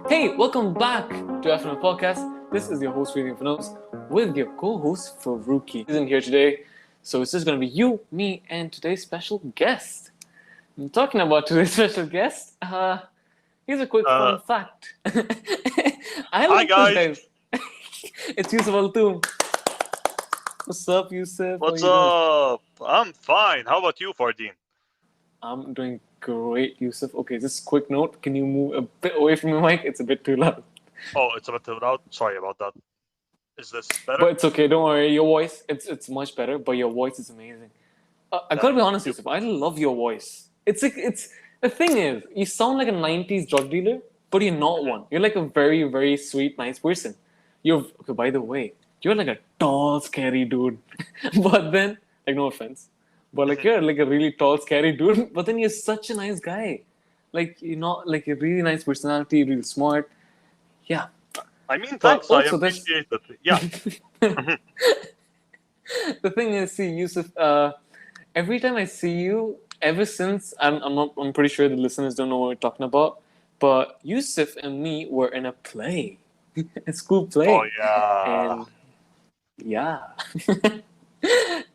Hey, welcome back to F&F Podcasts. This is your host, Fardeen Finos, with your co-host, Farooqi. Isn't here today, so it's just going to be you, me, and today's special guest. I'm talking about today's special guest. Here's a quick fun Uh, fact. I Hi like this, guys, guys. It's Yusuf Altoum. What's up, Yusuf? How what's you doing? up? I'm fine. How about you, Fardeen? I'm doing great, Yusuf. Okay, just quick note. Can you move a bit away from your mic? It's a bit too loud. Oh, it's a bit too loud. Sorry about that. Is this better? But it's okay. Don't worry. Your voice, it's much better. But your voice is amazing. I gotta be Thank honest, you. Yusuf. I love your voice. It's like it's the thing is, you sound like a '90s drug dealer, but you're not one. You're like a very, very sweet, nice person. You're okay. By the way, you're like a tall, scary dude. But then, like, no offense, but like Mhm. you're like a really tall, scary dude. But then you're such a nice guy. Like you're not like a really nice personality, really smart. Yeah. I mean, But thanks. I also, there's appreciate it. Yeah. Mhm. the thing is, see, Yusuf, every time I see you, ever since I'm pretty sure the listeners don't know what we're talking about, but Yusuf and me were in a play, a school Oh play, yeah. and yeah,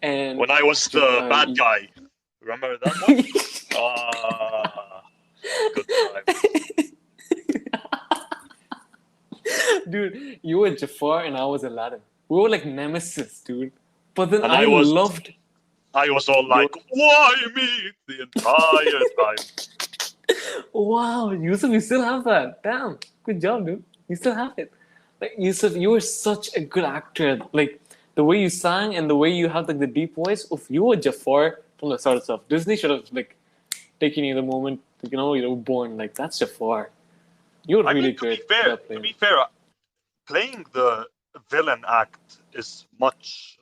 and When I was the bad guy. Remember that one? Ah, good times. dude, you were Jafar and I was Aladdin. We were like nemesis, dude. But then And I loved I was all your. like, "Why me?" the entire time. Wow, Yusuf, you still have that. Damn, good job, dude. You still have it. Like Yusuf, you were such a good actor. Like the way you sang and the way you have like the deep voice. If you were Jafar from the start of stuff, Disney should have like taken you the moment you were born. Like that's Jafar. You were I really mean, to be good at fair, that play. playing the villain act is much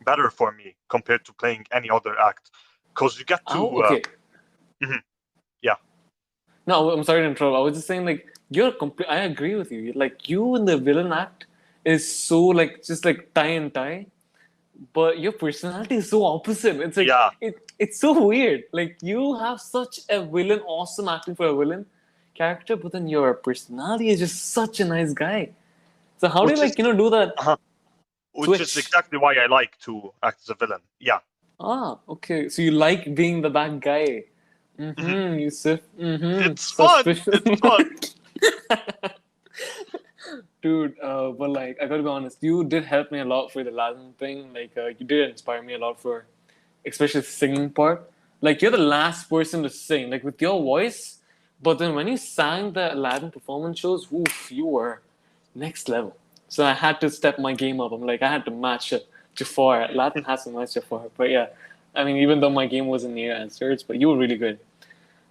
better for me compared to playing any other act, because you get to Oh, okay. mhm, yeah. No, I'm sorry to interrupt. I was just saying, like, you're complete. I agree with you. Like, you in the villain act is so like just like tie and tie, but your personality is so opposite. It's like Yeah, it's so weird. Like, you have such a villain, awesome acting for a villain character, but then your personality is just such a nice guy. So how do you which is like do that uh which is switch? exactly why I like to act as a villain. Yeah. Ah, okay. So you like being the bad guy. Mhm. Mm-hmm, Yusuf. Mm-hmm. It's fun. Suspicious. It's fun. Dude, but like I gotta be honest, you did help me a lot for the Latin thing. Like you did inspire me a lot for, especially the singing part. Like you're the last person to sing, like with your voice. But then when you sang the Aladdin performance shows, oof, you were next level. So I had to step my game up. I'm like I had to match Jafar. Aladdin has to match Jafar. But yeah, I mean even though my game wasn't near as yours, but you were really good.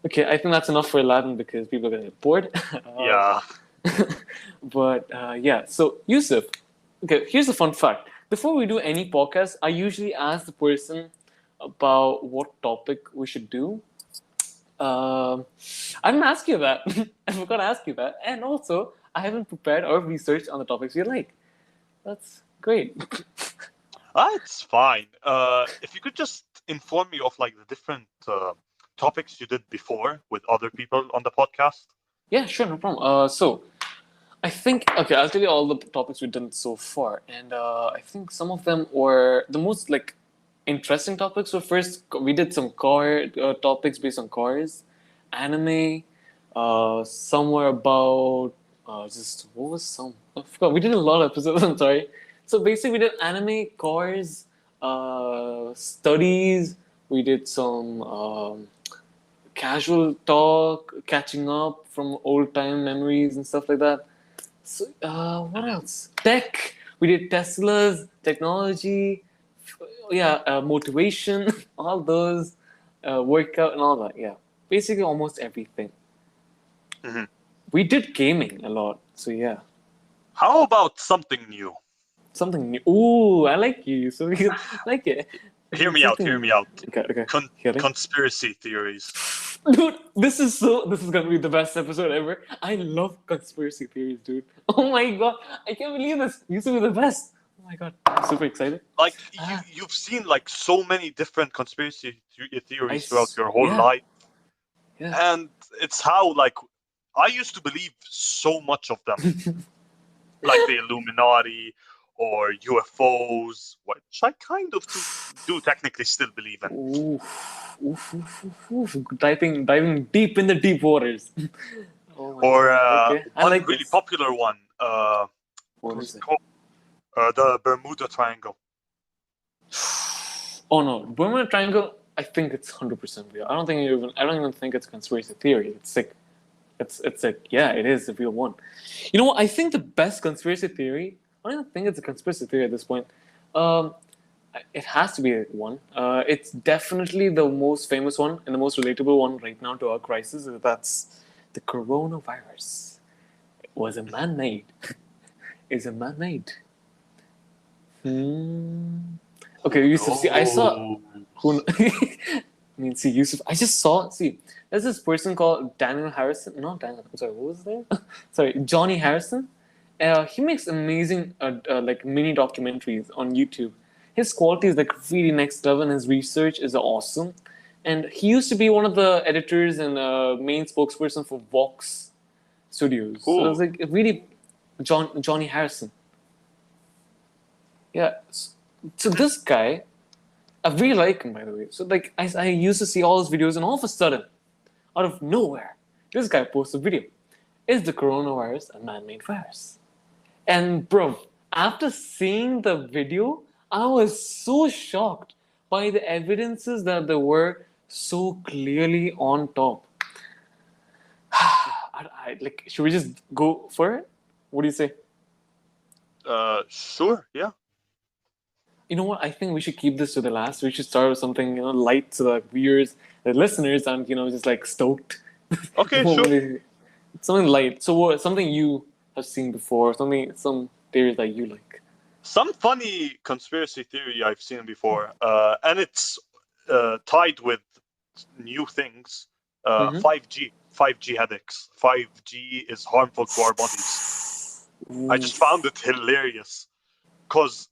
Okay, I think that's enough for Aladdin because people are gonna get bored. Yeah. But yeah, so Yusuf, okay, here's a fun fact. Before we do any podcast, I usually ask the person about what topic we should do. Um, I didn't ask you that. I forgot to ask you that. And also, I haven't prepared or researched on the topics you like. That's great. It's fine. If you could just inform me of like the different topics you did before with other people on the podcast. Yeah, sure, no problem. So, I think, okay, I'll tell you all the topics we've done so far. And I think some of them were the most like interesting topics. So first, we did some car topics based on cars, anime. Some were about just what was some? I forgot. We did a lot of episodes. I'm sorry. So basically, we did anime, cars, studies. We did some casual talk, catching up from old time memories and stuff like that. So, what Mhm. else? Tech. We did Tesla's technology, yeah, motivation, all those, workout and all that. Yeah, basically almost everything. Mhm. We did gaming a lot, so yeah, How about something new? something new. Ooh, I like you. So we can like it. Hear me out. Hear Something me new. out. Okay, okay. Con- Hearing. conspiracy theories. Dude, this is gonna be the best episode ever. I love conspiracy theories, dude. Oh my god, I can't believe this. You two are the best. Oh my god, I'm super excited. Like Ah, you've seen like so many different conspiracy theories throughout your whole yeah, life, yeah. and it's how like I used to believe so much of them, like the Illuminati or UFOs, which I kind of do technically still believe in. Diving deep in the deep waters. Oh my Or god. Okay, I one like really this. popular one. What What's is it it? called? The Bermuda Triangle. Oh no, Bermuda Triangle. I think it's 100% real. I don't even think it's a conspiracy theory. It's like, it's like, yeah, it is the real one. You know what? I think the best conspiracy theory. I don't even think it's a conspiracy theory at this point. Um, it has to be one. It's definitely the most famous one and the most relatable one right now to our crisis. That's the coronavirus. It was a man-made. Is a man-made. Hmm. Okay, Yusuf. See, I saw. Who? I mean, see, Yusuf. I just saw. See, there's this person called Daniel Harrison. Not Daniel. I'm sorry. What was his name? Sorry, Johnny Harrison. He makes amazing like mini documentaries on YouTube. His quality is like really next level, and his research is awesome. And he used to be one of the editors and main spokesperson for Vox Studios. So it was Cool. like really Johnny Harrison. Yeah. So this guy, I really like him, by the way. So like I used to see all his videos, and all of a sudden, out of nowhere, this guy posts a video. Is the coronavirus a man-made virus? And bro, after seeing the video, I was so shocked by the evidences that they were so clearly on top. Like, should we just go for it? What do you say? Sure. Yeah. You know what? I think we should keep this to the last. We should start with something light so that viewers, the listeners, aren't just like stoked. Okay. Sure. Something light. So what? Something you have seen before? Some theories that you like. Some funny conspiracy theory I've seen before, and it's tied with new things. Mm-hmm. 5G headaches. 5G is harmful to our bodies. I just found it hilarious because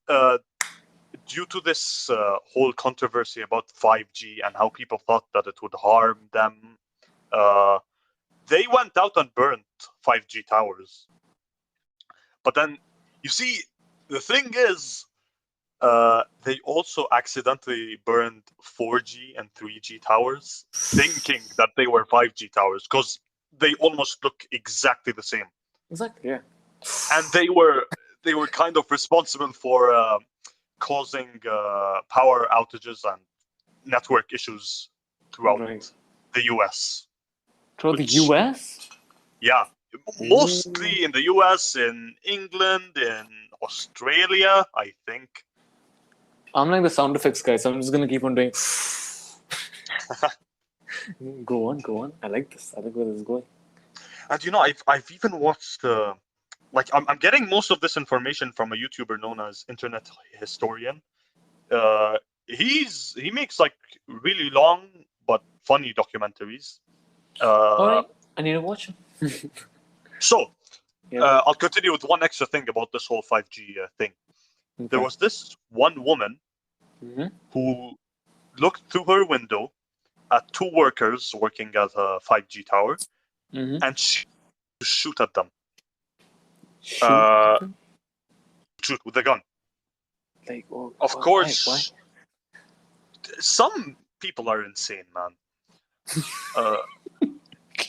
due to this whole controversy about 5G and how people thought that it would harm them, they went out and burnt 5G towers. But then, you see, the thing is, they also accidentally burned 4G and 3G towers, thinking that they were 5G towers, because they almost look exactly the same. Exactly. Yeah. And they were kind of responsible for causing power outages and network issues throughout the US. Throughout the US? Yeah. Mostly in the US, in England, in Australia, I think. I'm like the sound effects guy, so I'm just gonna keep on doing. Go on. I like this. I like where this is going. And I've even watched like I'm getting most of this information from a YouTuber known as Internet Historian. He makes like really long but funny documentaries. All right, I need to watch him. So I'll continue with one extra thing about this whole 5G thing. Okay. There was this one woman who looked through her window at two workers working at a 5G tower, and she shoot at them. Shoot with a gun. Like, of course, why? Some people are insane, man.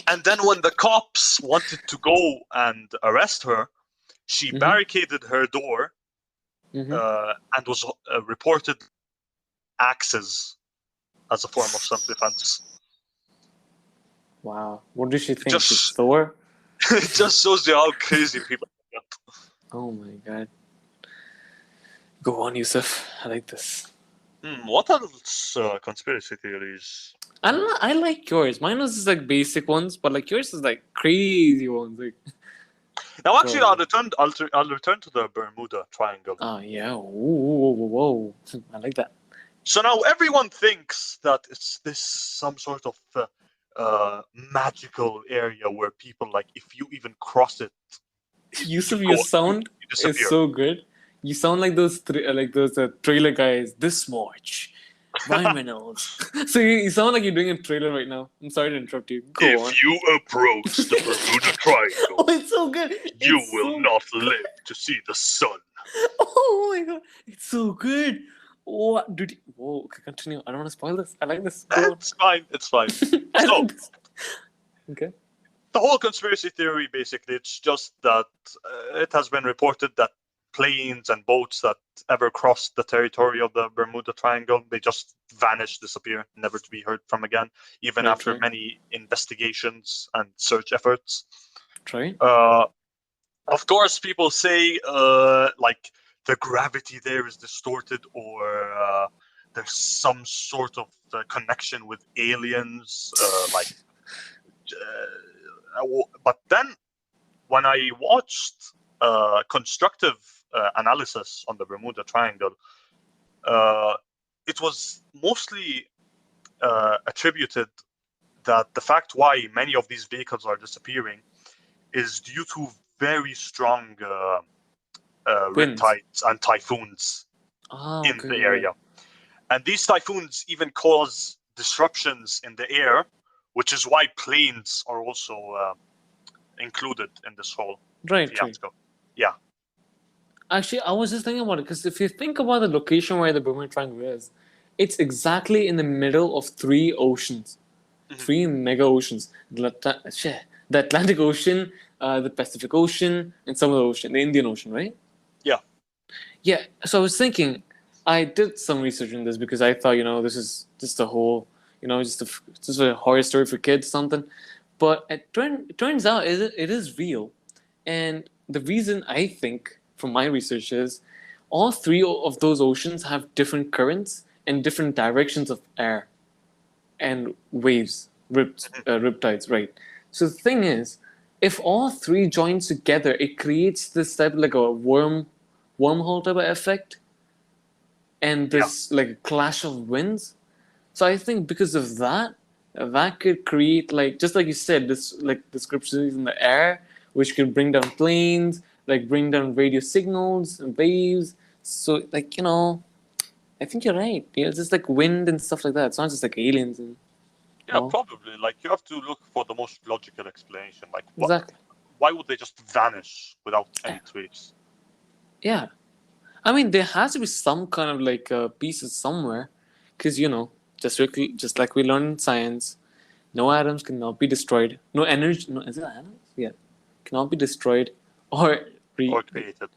And then when the cops wanted to go and arrest her, she barricaded her door and was reported axes as a form of self-defense. Wow. What did she think? She's Thor? It just shows you how crazy people get. Oh my god. Go on, Yusuf. I like this. What else conspiracy theories? I like yours. Mine was just like basic ones, but like yours is like crazy ones. Like. Now, actually, I'll return to the Bermuda Triangle. Oh yeah. Whoa. I like that. So now everyone thinks that it's this some sort of magical area where people, like, if you even cross it, Yusuf, your sound is so good. You sound like those trailer guys. This much Ryan Reynolds. So you sound like you're doing a trailer right now. I'm sorry to interrupt you. Go on. If you approach the Bermuda Triangle, Oh, it's so good. you It's will so... not live to see the sun. Oh my god, it's so good. What did you... Whoa, okay, continue. I don't want to spoil this. I like this. Go on. It's fine. It's fine. I So like this. Okay. the whole conspiracy theory, basically, it's just that it has been reported that planes and boats that ever crossed the territory of the Bermuda Triangle, they just vanish, disappear, never to be heard from again, even Right, after right. many investigations and search efforts. Right. Of course, people say like the gravity there is distorted, or there's some sort of connection with aliens. But then when I watched constructive analysis on the Bermuda Triangle, it was mostly attributed that the fact why many of these vehicles are disappearing is due to very strong Winds. riptides and typhoons in Okay. the area. And these typhoons even cause disruptions in the air, which is why planes are also included in this whole Right. fiasco. Yeah. Actually, I was just thinking about it because if you think about the location where the Bermuda Triangle is, it's exactly in the middle of three oceans, three mega oceans: the Atlantic Ocean, the Pacific Ocean, and some of the ocean, the Indian Ocean, right? Yeah. Yeah. So I was thinking, I did some research in this because I thought, this is just a whole, just a horror story for kids, something. But it turns out it is real, and the reason I think from my research is all three of those oceans have different currents and different directions of air and waves, riptides, right? So the thing is, if all three join together, it creates this type of like a wormhole type of effect, and this like a clash of winds. So I think because of that, that could create like just like you said, this like discrepancies in the air, which could bring down planes, like bring down radio signals and waves. So like I think you're right. Yeah, it's just like wind and stuff like that. It's not just like aliens and Yeah, probably. Like you have to look for the most logical explanation. Like exactly. Why would they just vanish without any trace? Yeah, I mean there has to be some kind of like pieces somewhere, because just like we learned in science, no atoms cannot be destroyed. No energy. No, is it atoms? Yeah, cannot be destroyed or Or created.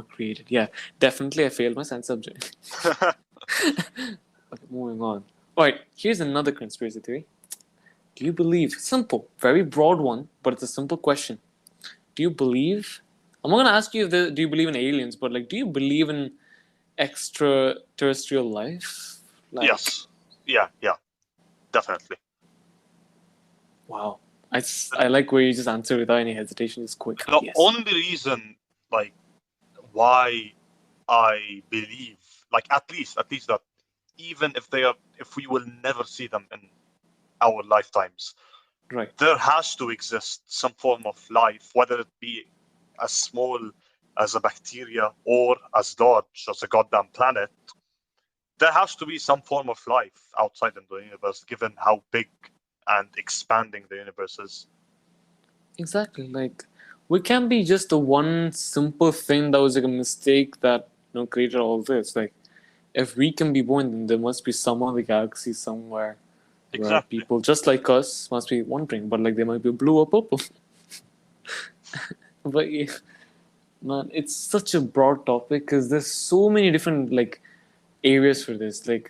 created. Yeah, definitely. I failed my science subject. Okay, moving on. All right, here's another conspiracy theory. Do you believe? Simple, very broad one, but it's a simple question. Do you believe? I'm not gonna ask you do you believe in aliens, but like, do you believe in extraterrestrial life? Like, Yes. Yeah. Definitely. wow. I like where you just answer without any hesitation. It's quick. The Yes. only reason, like, why I believe, like, at least that even if we will never see them in our lifetimes, Right. there has to exist some form of life, whether it be as small as a bacteria or as large as a goddamn planet. There has to be some form of life outside in the universe, given how big and expanding the universe is. Exactly. Like, we can't be just the one simple thing that was like a mistake that created all this. Like, if we can be born, then there must be some other galaxy somewhere where Exactly. people just like us must be wandering, but like they might be blue or purple. But yeah, man, it's such a broad topic because there's so many different like areas for this. Like,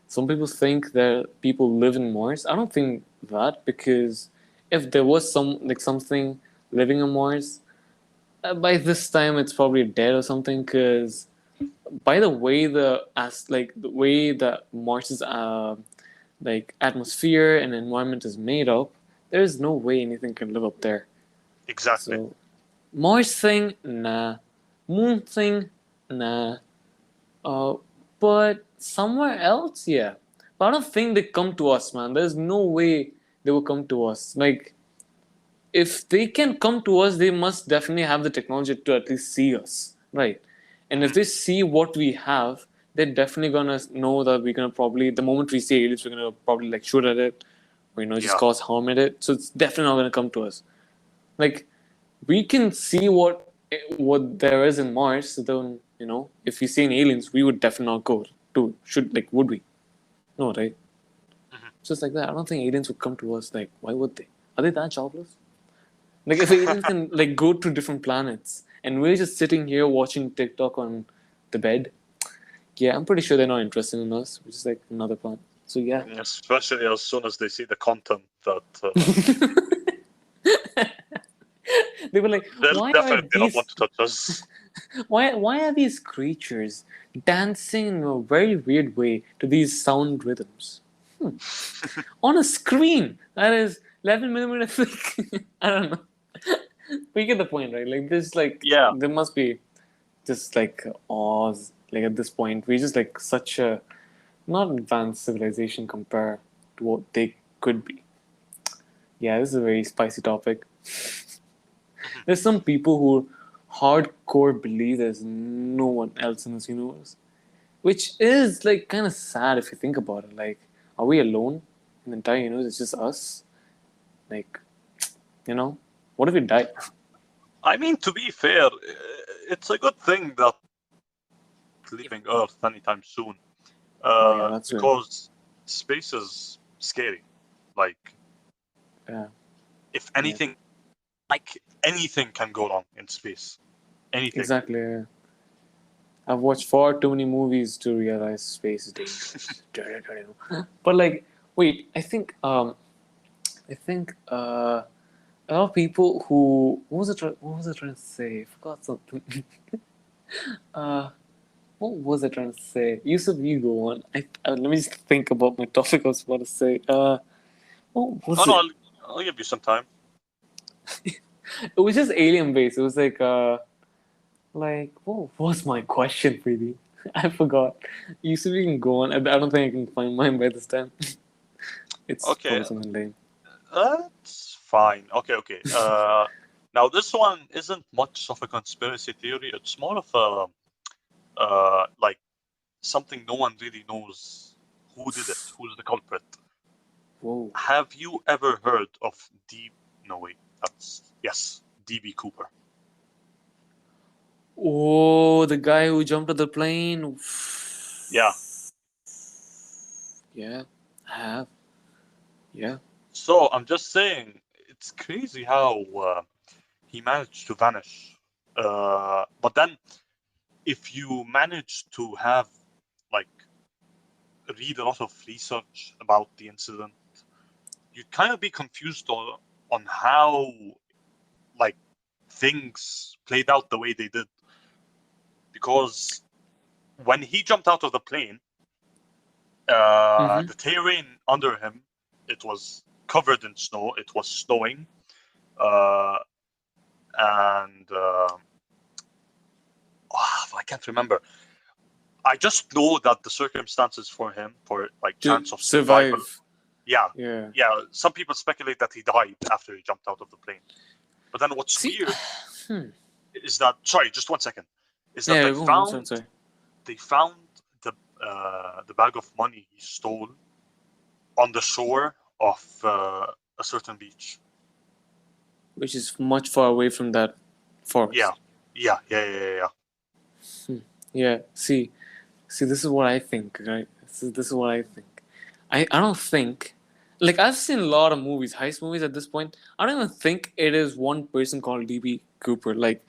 some people think that people live in Mars. I don't think that, because if there was something living on Mars, by this time it's probably dead or something. Because by the way the way that Mars's like atmosphere and environment is made up, there's no way anything can live up there. Exactly. So Mars thing, nah. Moon thing, nah. But somewhere else, yeah. But I don't think they come to us, man. There's no way they will come to us. Like, if they can come to us, they must definitely have the technology to at least see us, right? And if they see what we have, they're definitely gonna know that we're gonna probably, the moment we see aliens, we're gonna probably like shoot at it, or just Yeah. cause harm at it. So it's definitely not gonna come to us. Like we can see what there is in Mars. So then if we see any aliens, we would definitely not go to should like would we? No, right? Mhm. Just like that. I don't think aliens would come to us. Like why would they? Are they that jobless? Like if aliens can like go to different planets and we're just sitting here watching TikTok on the bed, yeah, I'm pretty sure they're not interested in us. We're just like another planet. So yeah. Especially as soon as they see the content that They were like, they'll why are definitely not want these to touch us. why are these creatures dancing in a very weird way to these sound rhythms? On a screen that is 11 millimeter thick. I don't know. We get the point, right? Like this, like Yeah. there must be just like Oz. Like at this point, we're just like such a not advanced civilization compared to what they could be. Yeah, this is a very spicy topic. Mhm. There's some people who hardcore believe there's no one else in this universe, which is like kind of sad if you think about it. Like, are we alone in the entire universe? It's just us. Like, what if we die? I mean, to be fair, it's a good thing that leaving Earth anytime soon, Oh yeah, that's right. because space is scary. Like, Yeah, if anything, like anything can go wrong in space. Anything. exactly. Yeah. I've watched far too many movies to realize space is dangerous. But like, wait, I think a lot of people who what was I trying to say? I forgot something. uh, what was I trying to say? Yusuf, you go on. Let me just think about my topic I was about to say. What Oh was no, it? I'll give you some time. It was just alien based. It was like what was my question, really? I forgot. Yusuf, you can go on. I don't think I can find mine by this time. It's Okay, probably something lame. that's fine. Okay. Now this one isn't much of a conspiracy theory. It's more of a like something no one really knows who did it, who's the culprit. Whoa. Have you ever heard of D? No wait, that's yes, DB Cooper. Oh, the guy who jumped out the plane. Yeah. Yeah, I have. Yeah. So I'm just saying, it's crazy how he managed to vanish. But then, if you manage to have like read a lot of research about the incident, you'd kind of be confused on how like things played out the way they did. Because when he jumped out of the plane, Mm-hmm. the terrain under him, it was covered in snow. It was snowing, uh, and I can't remember. I just know that the circumstances for him, for like To chance of survival, survive. yeah, Yeah. Some people speculate that he died after he jumped out of the plane. But then what's See. weird is that, sorry, just 1 second, is that Yeah. Go on. Sorry. they found the bag of money he stole on the shore of a certain beach. Which is much far away from that forest. Yeah. Yeah. See. This is what I think. Right. This is what I think. I don't think. Like I've seen a lot of movies, heist movies. At this point, I don't even think it is one person called DB Cooper. Like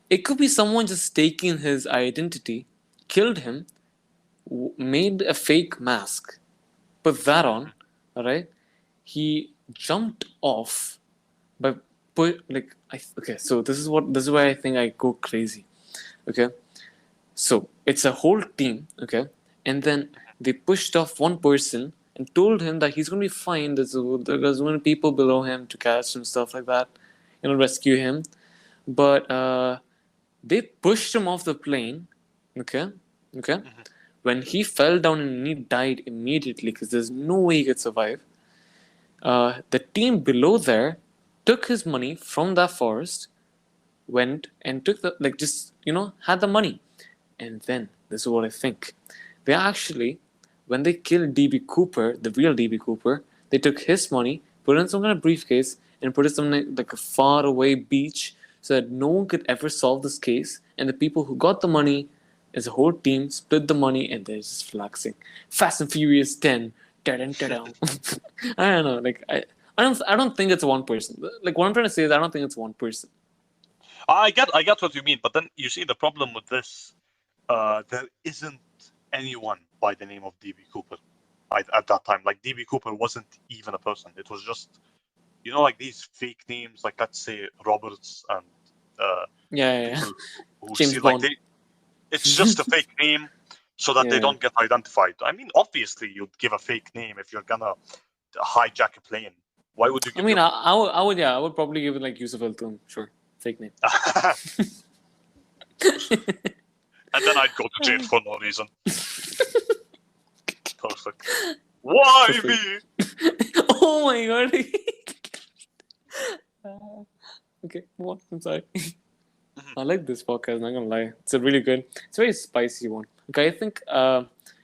it could be someone just taking his identity, killed him, made a fake mask, put that on, all right? He jumped off by okay. So this is why I think I go crazy. Okay, so it's a whole team. Okay, and then they pushed off one person and told him that he's gonna be fine. There's going to be people below him to catch and stuff like that, rescue him. But they pushed him off the plane. Okay, okay. Mhm. When he fell down and he died immediately because there's no way he could survive. The team below there took his money from that forest, went and took the just had the money, and then this is what I think. They actually, when they killed DB Cooper, the real DB Cooper, they took his money, put it in some kind of briefcase, and put it somewhere like a far away beach so that no one could ever solve this case. And the people who got the money as a whole team split the money and they're just flexing. Fast and Furious 10. Da-dun, da-dun. I don't know. Like I don't think it's one person. Like what I'm trying to say is I don't think it's one person. I get what you mean, but then you see the problem with this. There isn't anyone by the name of DB Cooper at that time. Like DB Cooper wasn't even a person. It was just, like these fake names, like let's say Roberts and Yeah. people who James see like Bond. it's just a fake name so that they Yeah. don't get identified. I mean, obviously you'd give a fake name if you're gonna hijack a plane. Why would you I give? mean, I would probably give it like Yusuf Al-Tun, sure, fake name. And then I'd go to jail for no reason. Perfect. Why me? Oh my god. Okay, what? I'm sorry. I like this podcast, not gonna lie. It's a really good, it's a very spicy one. Okay, I think,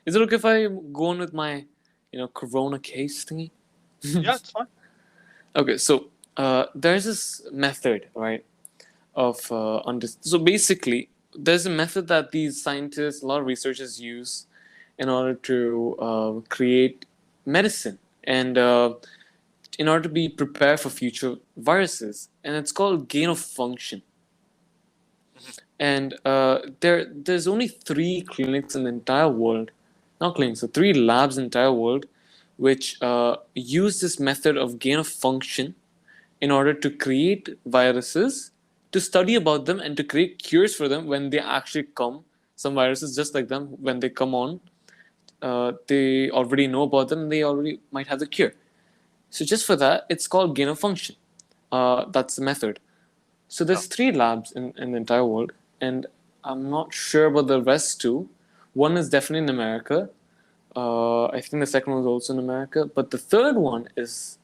is it okay if I go on with my, Corona case thingy? Yeah, it's fine. Okay, so there's this method, right, of so basically, there's a method that these scientists, a lot of researchers use in order to create medicine and in order to be prepared for future viruses, and it's called gain of function. And there's only 3 clinics in the entire world, not clinics, so 3 labs in the entire world, which use this method of gain of function in order to create viruses, to study about them, and to create cures for them when they actually come. Some viruses, just like them, when they come on, they already know about them, and they already might have the cure. So just for that, it's called gain of function. That's the method. So there's 3 labs in the entire world, and I'm not sure about the rest too. One is definitely in America. I think the second one is also in America, but the third one is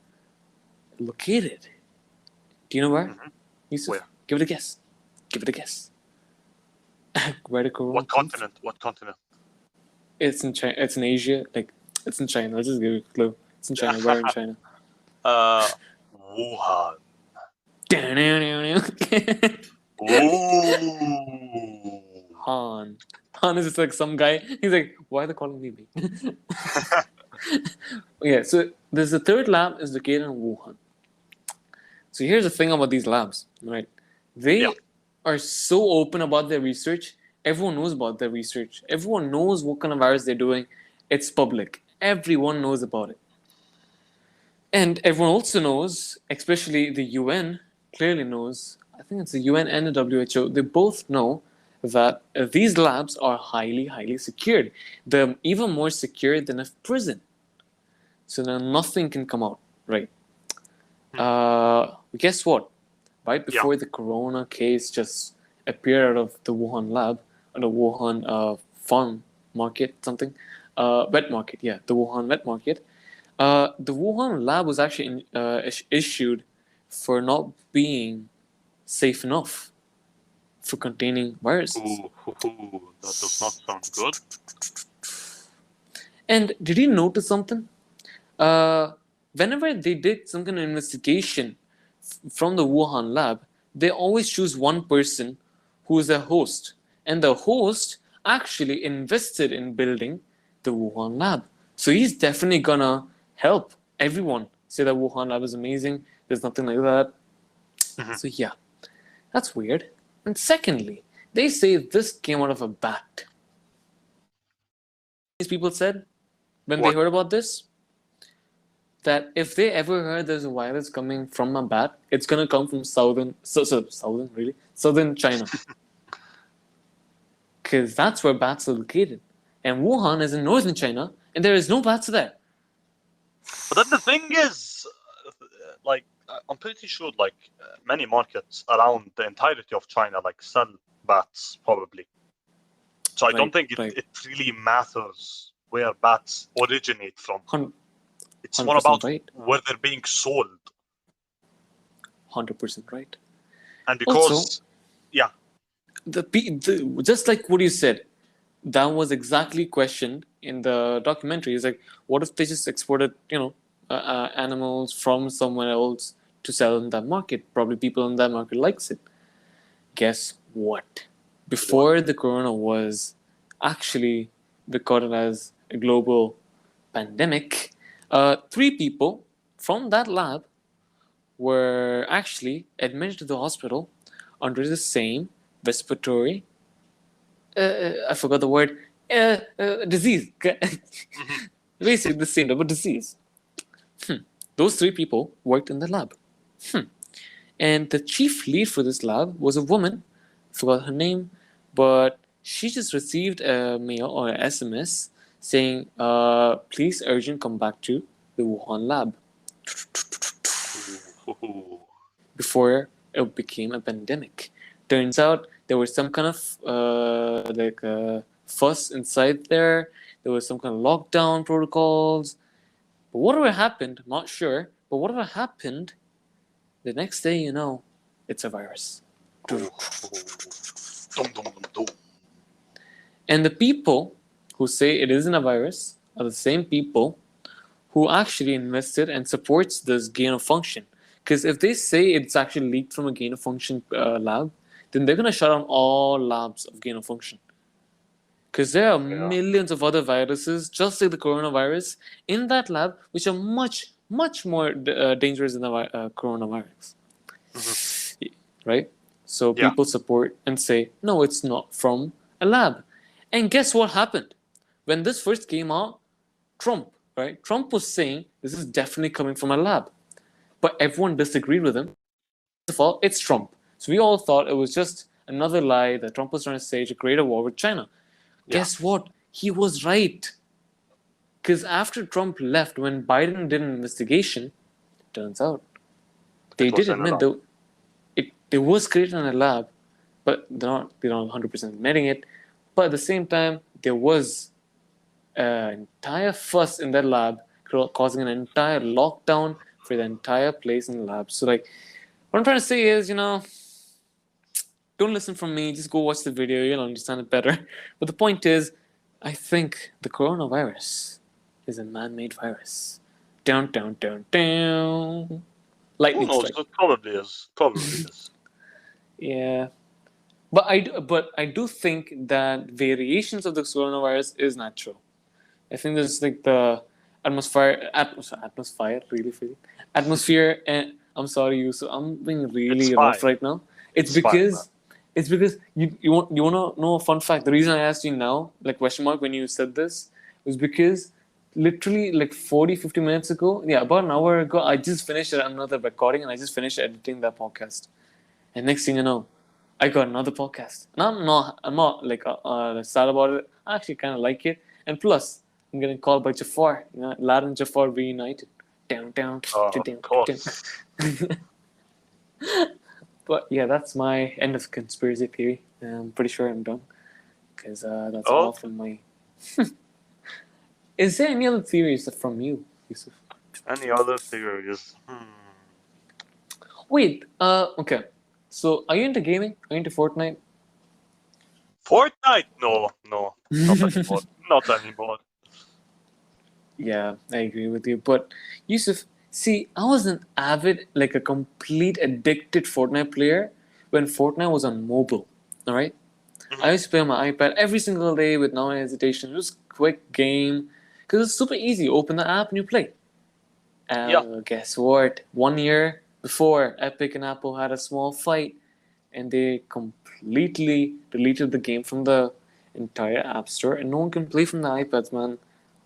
located. Do you know where? Yusuf? Where? Give it a guess. Give it a guess. Where the corona? What continent? What continent? It's in China. It's in Asia. Like it's in China. Let's just give it a clue. It's in China. Where in China? Wuhan. Ooh. Han. Han is just like some guy. He's like, why are they calling me? Yeah, so there's the third lab is located in Wuhan. So here's the thing about these labs, right? They are so open about their research. Everyone knows about their research. Everyone knows what kind of virus they're doing. It's public. Everyone knows about it. And everyone also knows, especially the UN clearly knows, I think it's the UN and the WHO, they both know that these labs are highly, highly secured. They're even more secure than a prison. So now nothing can come out, right? Guess what? Right before the corona case just appeared out of the Wuhan lab, or the Wuhan farm market, something, wet market, the Wuhan wet market, the Wuhan lab was actually issued for not being safe enough for containing viruses. Ooh, that does not sound good. And did you notice something? Whenever they did some kind of investigation from the Wuhan lab, they always choose one person who is a host. And the host actually invested in building the Wuhan lab. So he's definitely gonna help everyone say that Wuhan lab is amazing. There's nothing like that. So yeah, that's weird. And secondly, they say this came out of a bat. These people said when they heard about this, that if they ever heard there's a virus coming from a bat, it's gonna come from southern China, because that's where bats are located, and Wuhan is in northern China, and there is no bats there. But then the thing is, like, I'm pretty sure, like, many markets around the entirety of China, like, sell bats, probably. So I don't think it really matters where bats originate from. It's more about where they're being sold. 100% right. And because, also, just like what you said, that was exactly questioned in the documentary. It's like, what if they just exported, animals from somewhere else to sell in that market? Probably people in that market likes it. Guess what? What? Before the corona was actually recorded as a global pandemic, three people from that lab were actually admitted to the hospital under the same respiratory, I forgot the word, disease. Mhm. Basically, the same type of disease. Those three people worked in the lab. And the chief lead for this lab was a woman, I forgot her name, but she just received a mail or an SMS saying, please urgent come back to the Wuhan lab Ooh. before it became a pandemic. Turns out there was some kind of fuss inside there. There was some kind of lockdown protocols. But whatever happened, I'm not sure, but whatever happened, the next day, it's a virus. Ooh. Dum, dum, dum, dum. And the people who say it isn't a virus are the same people who actually invested and supports this gain of function. Because if they say it's actually leaked from a gain of function lab, then they're gonna shut down all labs of gain of function. Because there are Yeah. millions of other viruses, just like the coronavirus, in that lab, which are much, much more dangerous than the coronavirus. Mhm. Right? So Yeah. people support and say, no, it's not from a lab. And guess what happened? When this first came out, Trump, right? Trump was saying this is definitely coming from a lab. But everyone disagreed with him. First of all, it's Trump. So we all thought it was just another lie that Trump was trying to say to create a war with China. Yeah. Guess what? He was right. Because after Trump left, when Biden did an investigation, turns out they It did was in a admit lab. that it was created in a lab, but they're not 100% admitting it. But at the same time, there was an entire fuss in that lab, causing an entire lockdown for the entire place in the lab. So like, what I'm trying to say is, don't listen from me. Just go watch the video. You'll understand it better. But the point is, I think the coronavirus is a man-made virus. Down, down, down, down. Who Lightning knows? strike. It probably is. Probably is. Yeah. But I do think that variations of the coronavirus is natural. I think there's like the atmosphere, really, atmosphere, and I'm sorry, you. So I'm being It's really rough fine. right now. It's It's fine, man. because it's because you wanna know a fun fact. The reason I asked you now, like question mark, when you said this, was because literally like 40, 50 minutes ago, yeah, about an hour ago, I just finished another recording and I just finished editing that podcast. And next thing you know, I got another podcast. And I'm not like sad about it. I actually kind of like it. And plus, I'm getting called by Jafar. Lad and Jafar reunited. Down, down, Of down, down. course. But yeah, that's my end of conspiracy theory. I'm pretty sure I'm done because that's Oh, all from my. Is there any other theories from you, Yusuf? any other theories? Wait. Okay. So, are you into gaming? Are you into Fortnite? Fortnite? No, no, not anymore. Not anymore. Yeah, I agree with you. But Yusuf, see, I was an avid, like a complete addicted Fortnite player when Fortnite was on mobile. All right, Mhm. I used to play on my iPad every single day with no hesitation. It was a quick game because it's super easy. You open the app and you play. Yeah, Guess what? 1 year before, Epic and Apple had a small fight, and they completely deleted the game from the entire App Store, and no one can play from the iPads, man.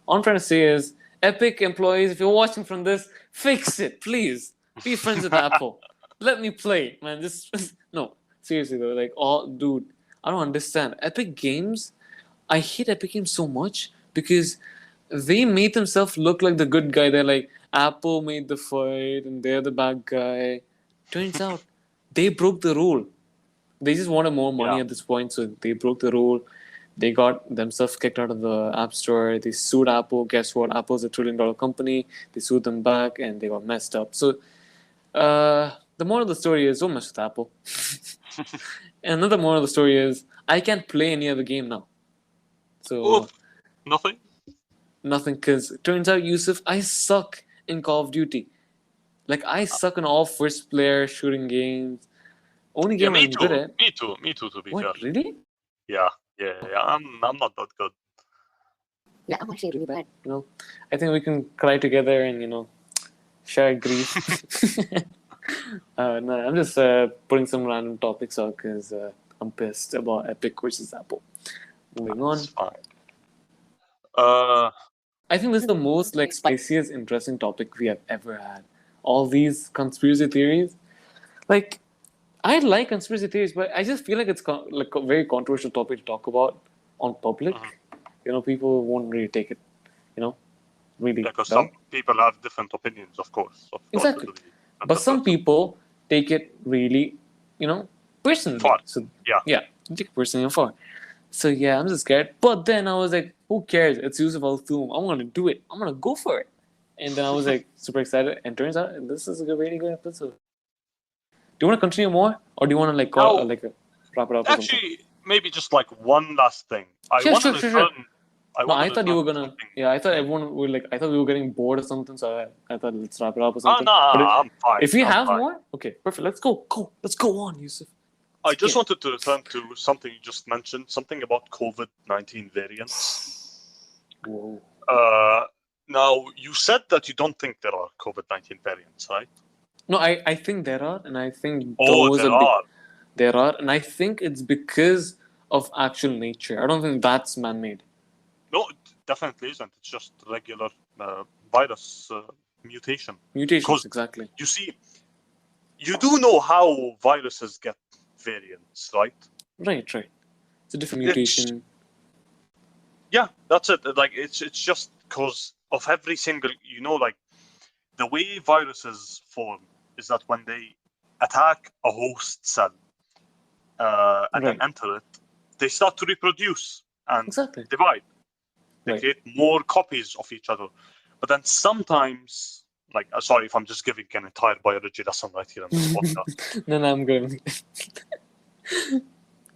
All I'm trying to say is, Epic employees, if you're watching from this, fix it, please. Be friends with Apple. Let me play, man. Just no, seriously though, like, oh, dude, I don't understand. Epic Games, I hate Epic Games so much because they made themselves look like the good guy. They're like, Apple made the fight and they're the bad guy. Turns out they broke the rule. They just wanted more money yeah. at this point, so they broke the rule. They got themselves kicked out of the App Store. They sued Apple. Guess what? Apple's a $1 trillion company. They sued them back, and they got messed up. So the moral of the story is don't mess with Apple. And another moral of the story is I can't play any other game now. So Oof, nothing. nothing, because it turns out, Yusuf, I suck in Call of Duty. Like, I suck in all first player shooting games. Only Yeah, game me I'm good too. at. Me too. Me too. To be fair. What, really? Yeah. I'm not that good. Yeah, I'm actually really bad. I think we can cry together and, share grief. No, I'm just putting some random topics out because I'm pissed about Epic versus Apple. Moving on. It's fine. Uh, I think this is the most like spiciest, interesting topic we have ever had. All these conspiracy theories, like I like conspiracy theories, but I just feel like it's like a very controversial topic to talk about on public. mhm. People won't really take it. Really Because some well. people have different opinions, of course. Exactly. Totally But some understandable. people take it really, personally. Fun. So Yeah. yeah, they take it personally far. So yeah, I'm just scared. But then I was like, who cares? It's Yusuf Al Thum. I'm gonna do it. I'm gonna go for it. And then I was like super excited. And turns out this is a really good episode. Do you want to continue more, or do you want to like call Now, wrap it up or something? actually, maybe just like one last thing. I Sure, want to sure, sure, sure. return. I No, want to I thought you return were to gonna. something. Yeah, I thought everyone were like. I thought we were getting bored or something. So I thought let's wrap it up or Oh something. no, But I'm fine. if we I'm have fine. more, okay, perfect. Let's go. Let's go on, Yusuf. I just Yeah. wanted to return to something you just mentioned, something about COVID-19 variants. Whoa. Now, you said that you don't think there are COVID-19 variants, right? No, I think there are, and I think Oh, those there are are. there are, and I think it's because of actual nature. I don't think that's man-made. No, it definitely isn't. It's just regular virus mutation. Mutations, Because exactly. you see, you do know how viruses get variants, right? Right. It's a different It's mutation. yeah, that's it. Like it's just because of every single, like the way viruses form is that when they attack a host cell and then Right. enter it, they start to reproduce and Exactly. divide. They Right. create more copies of each other. But then sometimes, like, sorry if I'm just giving an entire biology lesson right here in this podcast. No, I'm good.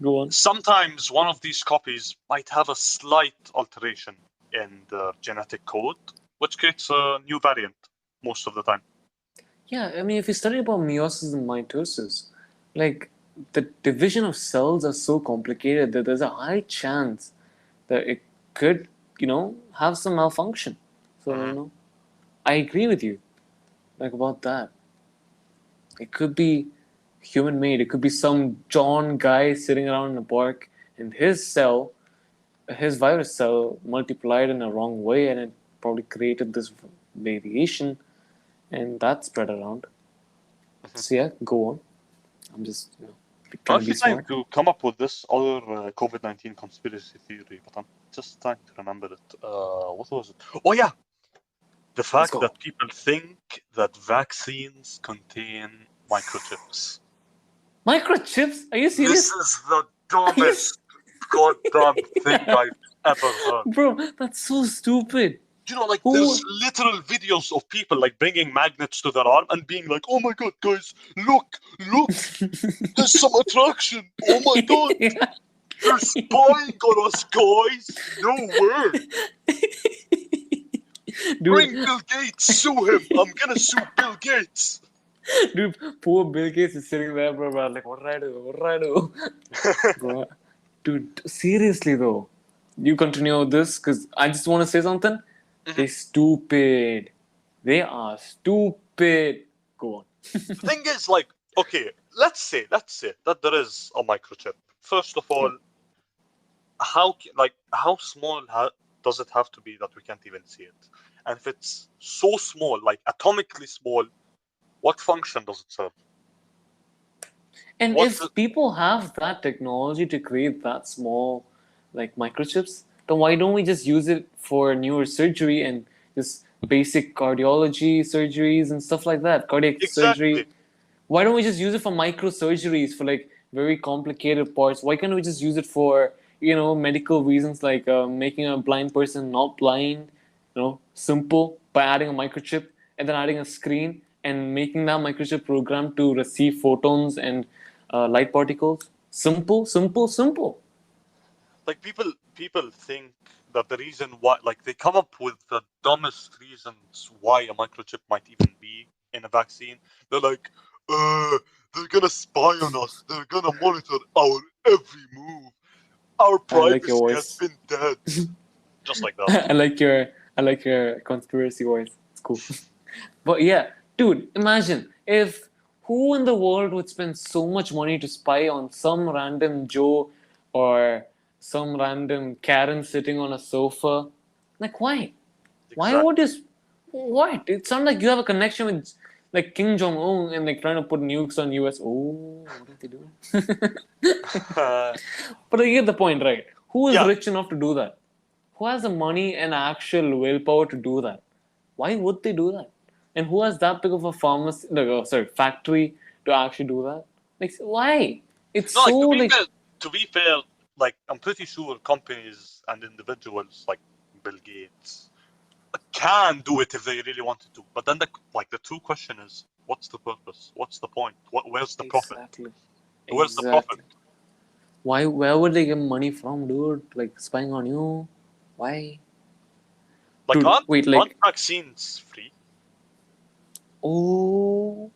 Go on. Sometimes one of these copies might have a slight alteration in the genetic code, which creates a new variant most of the time. Yeah, I mean, if you study about meiosis and mitosis, like the division of cells are so complicated that there's a high chance that it could, have some malfunction. So, Mhm. I agree with you, like about that. It could be human made. It could be some John guy sitting around in a park, and his virus cell multiplied in a wrong way, and it probably created this variation, and that spread around. So yeah, go on. I'm just I'm trying to be actually trying smart. to come up with this other COVID-19 conspiracy theory, but I'm just trying to remember it. What was it? Oh, yeah. The Let's fact go. that people think that vaccines contain microchips. Microchips? Are you This serious? is the dumbest goddamn thing I've ever heard. Bro, that's so stupid. Like Who? there's literal videos of people like bringing magnets to their arm and being like, "Oh my god, guys, look, there's some attraction. Oh my god, they're spying on us, guys. No way. Bring Dude, Bill Gates, sue him. I'm gonna sue Bill Gates." dude, poor Bill Gates is sitting there, bro. Like, what do I do? What do I do? Bro, dude, seriously though, you continue this because I just want to say something. They're stupid. They are stupid. Go on. The thing is, like, okay, let's say that there is a microchip. First of all, how small does it have to be that we can't even see it? And if it's so small, like atomically small, what function does it serve? And What's if people have that technology to create that small, like microchips, then why don't we just use it for neurosurgery and just basic cardiology surgeries and stuff like that, cardiac exactly? surgery? Why don't we just use it for microsurgeries for like very complicated parts? Why can't we just use it for medical reasons like making a blind person not blind, simple by adding a microchip and then adding a screen and making that microchip program to receive photons and light particles? Simple. Like people people think that the reason why, like, they come up with the dumbest reasons why a microchip might even be in a vaccine. They're like, they're gonna spy on us. They're gonna monitor our every move. Our I like your privacy has voice. been dead. Just like that. I like your conspiracy voice. It's cool. But yeah, dude, imagine if who in the world would spend so much money to spy on some random Joe or some random Karen sitting on a sofa? Like, why? Why Exactly. would this? What? It sounds like you have a connection with like Kim Jong Un and like trying to put nukes on US. Oh, what are they doing? But I get the point, right? Who is Yeah. rich enough to do that? Who has the money and actual willpower to do that? Why would they do that? And who has that big of a pharmacy, like, factory to actually do that? Like, why? It's No, so like, like, to be fair, like, I'm pretty sure companies and individuals like Bill Gates can do it if they really wanted to. But then the true question is, what's the purpose? What's the point? Where's the profit? exactly, Where's the profit? exactly. Why? Where would they get money from, dude? Like spying on you? Why? Like, Dude, wait, aren't like, vaccines free? oh,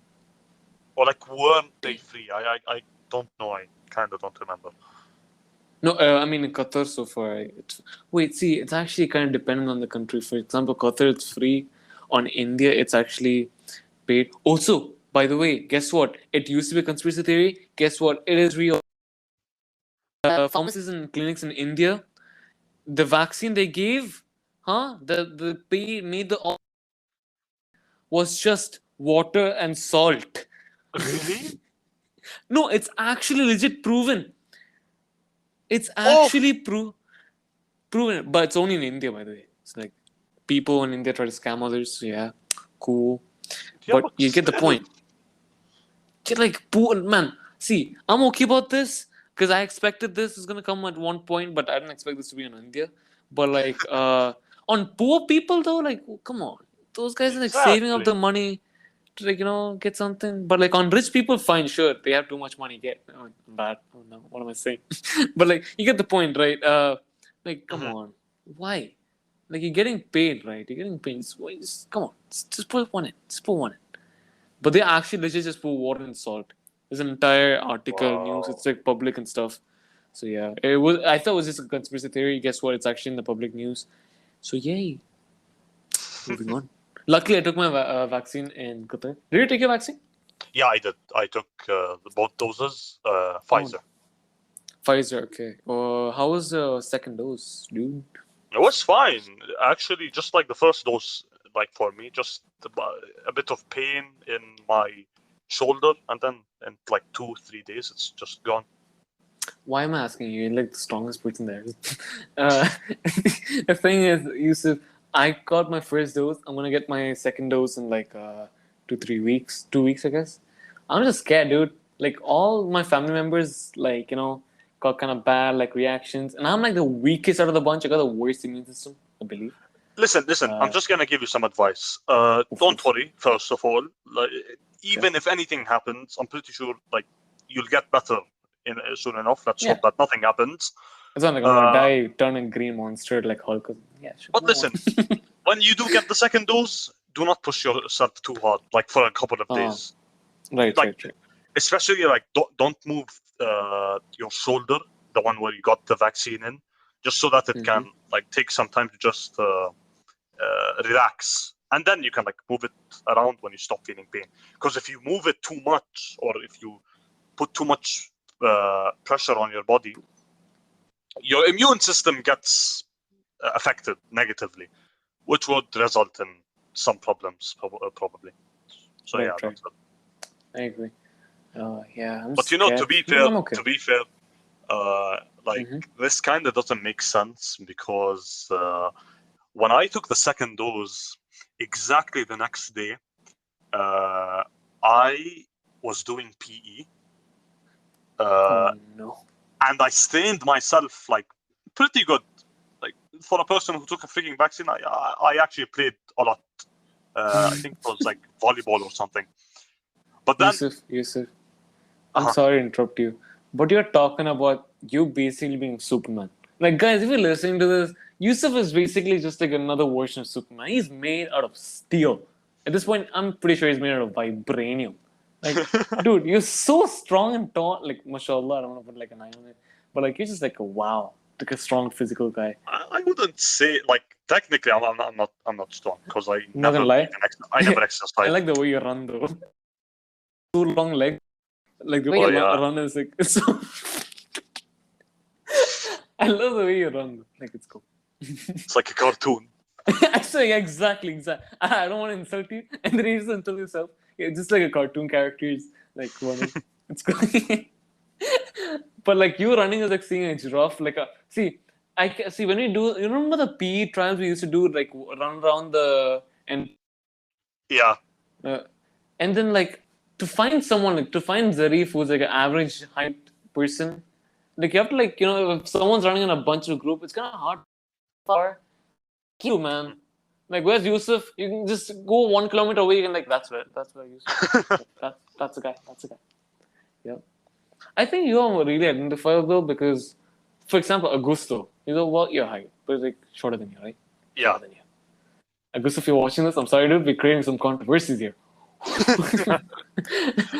Or like, weren't they free? I don't know. I kind of don't remember. no, I mean in Qatar so far. Wait, see, it's actually kind of dependent on the country. For example, Qatar it's free. On India, it's actually paid. Also, by the way, guess what? It used to be a conspiracy theory. Guess what? It is real. Pharmacies and clinics in India, the vaccine they gave, the pay made the was just water and salt. Really? No, it's actually legit proven. It's Oh, actually proven, but it's only in India, by the way. It's like people in India try to scam others. So yeah, cool. yeah, But but you get the still. point. Get like poor man. See, I'm okay about this because I expected this is gonna come at one point, but I didn't expect this to be in India. But like on poor people though, like come on, those guys are like saving up Exactly. the money to like get something. But like on rich people, fine, sure, they have too much money. Get bad. Oh no, what am I saying? But like you get the point, right? Like come Mhm. on, why? Like you're getting paid, right? You're getting paid. Come on, just put one in. Just put one in. But they actually legit just put water and salt. There's an entire article, news. Wow. It's like public and stuff. So yeah, it was. I thought it was just a conspiracy theory. Guess what? It's actually in the public news. So yay. Moving on. Luckily, I took my vaccine in Qatar. Did you take your vaccine? Yeah, I did. I took both doses. Oh, Pfizer. Pfizer. Okay. How was the second dose, dude? It was fine, actually. Just like the first dose, like for me, just a bit of pain in my shoulder, and then in like 2-3 days, it's just gone. Why am I asking you? You're like the strongest person there. uh, the thing is, Yusuf, I got my first dose. I'm gonna get my second dose in like 2 3 weeks. 2 weeks, I guess. I'm just scared, dude. Like all my family members, like got kind of bad like reactions, and I'm like the weakest out of the bunch. I got the worst immune system, I believe. Listen. I'm Uh, just gonna give you some advice. oof, Don't oof. worry. First of all, like, Okay. even if anything happens, I'm pretty sure like you'll get better soon enough. Let's Yeah, hope that nothing happens. it's not like I'm gonna Uh, die, turn a green monster like Hulk. Yeah, sure. but Why not? listen, when you do get the second dose, do not push yourself too hard, like for a couple of uh, days. right, Like, right, right. especially like don't move your shoulder, the one where you got the vaccine in, just so that it Mm-hmm. can like take some time to just relax, and then you can like move it around when you stop feeling pain. Because if you move it too much, or if you put too much pressure on your body, your immune system gets affected negatively, which would result in some problems probably. So Right, yeah, right. that's it. I agree. Yeah, I'm But to scared. be No, fair, I'm okay. like, Mm-hmm. this kind of doesn't make sense because when I took the second dose, exactly the next day, I was doing PE, Oh uh, no. and I strained myself like pretty good. Like, for a person who took a freaking vaccine, I actually played a lot. I think it was like volleyball or something. But then, Yusuf, I'm uh sorry to interrupt you, but you're talking about you basically being Superman. Like, guys, if you're listening to this, Yusuf is basically just like another version of Superman. He's made out of steel. At this point, I'm pretty sure he's made out of vibranium. Like, dude, you're so strong and tall. Like, mashallah, I don't want to put like an eye on it. But like, you're just like a wow. Like a strong physical guy. I wouldn't say like technically I'm not strong because I Not never gonna lie. I never exercise. I like the way you run though. Too long legs. Like the way you run is like it's so I love the way you run. Like it's cool. It's like a cartoon. Actually, exactly. I don't want to insult you, and then you just insult yourself. Yeah, just like a cartoon characters, like running. It's cool. But like you running is like seeing a giraffe. Like see when we do. You remember the PE trials we used to do, like run around the and Yeah. And then like to find someone like to find Zarif who's like an average height person. Like you have to like if someone's running in a bunch of group, it's kind of hard. Far, you man. Like where's Yusuf? You can just go 1 kilometer away. You can like that's where Yusuf. That's the guy. Yeah. I think you are really identifiable because, for example, Augusto. He's about your height, but he's like shorter than you, right? Yeah. Shorter than you. Augusto, if you're watching this, I'm sorry, dude. We're creating some controversies here.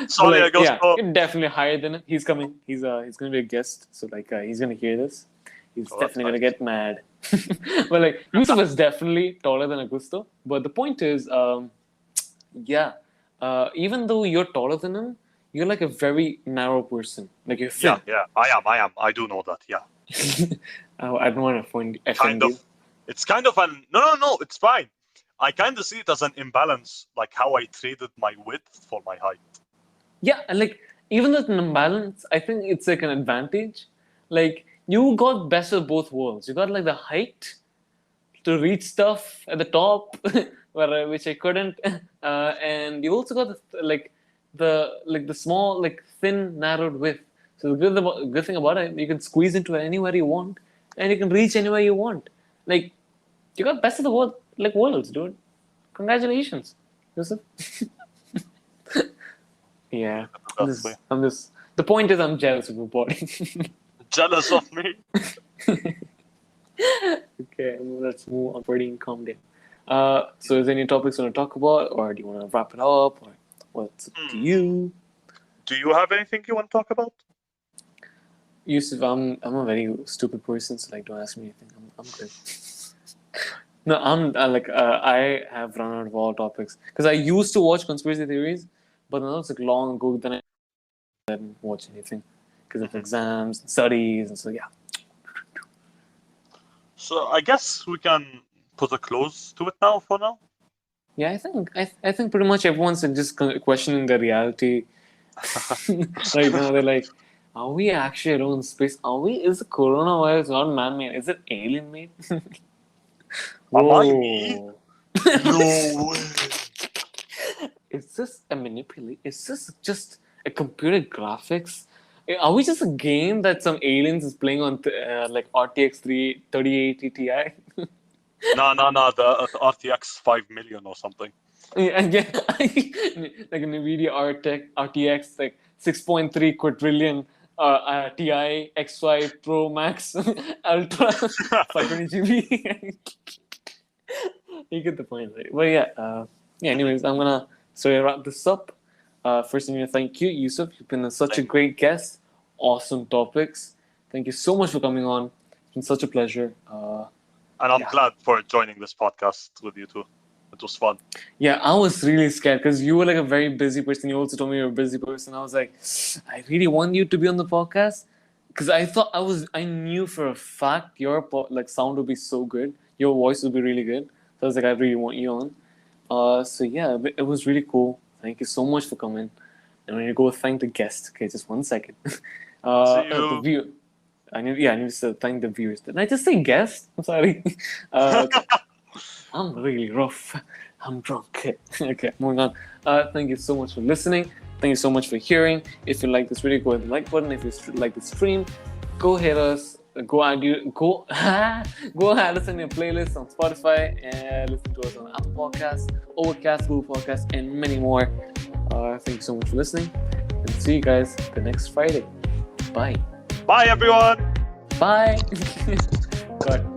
Sorry, like, Augusto. Yeah, you're definitely higher than him. He's coming. He's gonna be a guest, so like he's gonna hear this. He's definitely gonna get mad. But like Yusuf is definitely taller than Augusto. But the point is, even though you're taller than him, you're like a very narrow person. Like you're thin. Yeah. I am. I do know that. Yeah. I don't want to offend you. It's kind of an no. It's fine. I kind of see it as an imbalance, like how I traded my width for my height. Yeah, and like even though it's an imbalance, I think it's like an advantage. Like you got best of both worlds. You got like the height to reach stuff at the top, which I couldn't, and you also got the small, like thin, narrowed width. So the good thing about it, you can squeeze into anywhere you want, and you can reach anywhere you want. Like you got best of the world, like worlds, dude. Congratulations, Yusuf. Yeah, I'm just. The point is, I'm jealous of your body. Jealous of me? Okay, let's move on. Fardeen, calm down. So, is there any topics you want to talk about, or do you want to wrap it up, or what's up to you? Do you have anything you want to talk about? Yusuf, I'm a very stupid person, so like, don't ask me anything. I'm good. No, I have run out of all topics because I used to watch conspiracy theories, but now it's like long ago. Then I didn't watch anything because of exams and studies, and so yeah. So I guess we can put a close to it now. For now. Yeah, I think pretty much everyone's like just questioning the reality. Right now, they're like, are we actually alone in space? Is the coronavirus not man-made? Is it alien-made? Am I me? No way. Is this a manipulation? Is this just a computer graphics? Are we just a game that some aliens is playing on like RTX 3080 Ti? No. The RTX 5 million or something. Yeah, like NVIDIA RTX like 6.3 quadrillion Ti X5 Pro Max Ultra 520 GB. You get the point, right? Well, yeah. Anyways, I'm gonna wrap this up. First, I'm gonna thank you, Yusuf. You've been such a great guest. Awesome topics. Thank you so much for coming on. It's been such a pleasure. And I'm glad for joining this podcast with you too. It was fun. Yeah, I was really scared because you were like a very busy person. You also told me you're a busy person. I was like, I really want you to be on the podcast because I knew for a fact your sound would be so good. Your voice would be really good. So I was like, I really want you on. So yeah, it was really cool. Thank you so much for coming. And when you go thank the guest, okay, just 1 second. The view. I need to thank the viewers. Did I just say guest? I'm sorry. I'm really rough. I'm drunk. Okay, moving on. Thank you so much for listening. Thank you so much for hearing. If you like this video, go hit the like button. If you like the stream, go hit us. Go add us in your playlist on Spotify and listen to us on Apple Podcasts, Overcast, Google Podcasts, and many more. Thank you so much for listening, and see you guys the next Friday. Bye. Bye, everyone. Bye. Cut.